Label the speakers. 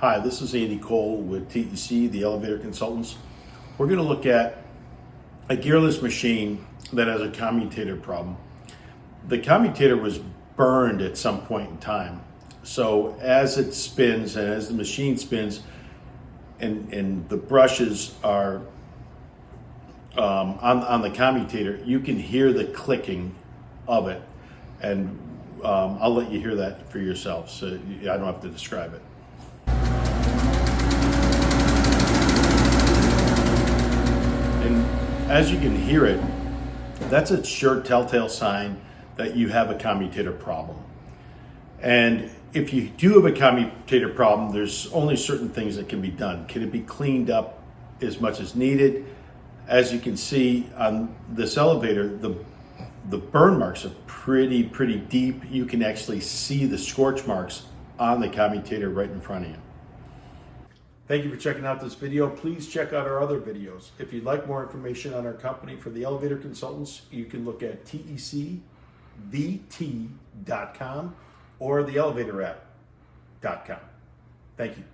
Speaker 1: Hi, this is Andy Kohl with TEC, the Elevator Consultants. We're going to look at a gearless machine that has a commutator problem. The commutator was burned at some point in time. So as it spins and as the machine spins and the brushes are on the commutator, you can hear the clicking of it. And I'll let you hear that for yourself, so I don't have to describe it. And as you can hear it, that's a sure telltale sign that you have a commutator problem. And if you do have a commutator problem, there's only certain things that can be done. Can it be cleaned up as much as needed? As you can see on this elevator, the burn marks are pretty deep. You can actually see the scorch marks on the commutator right in front of you. Thank you for checking out this video. Please check out our other videos. If you'd like more information on our company for the Elevator Consultants, you can look at tecvt.com or theelevatораpp.com. Thank you.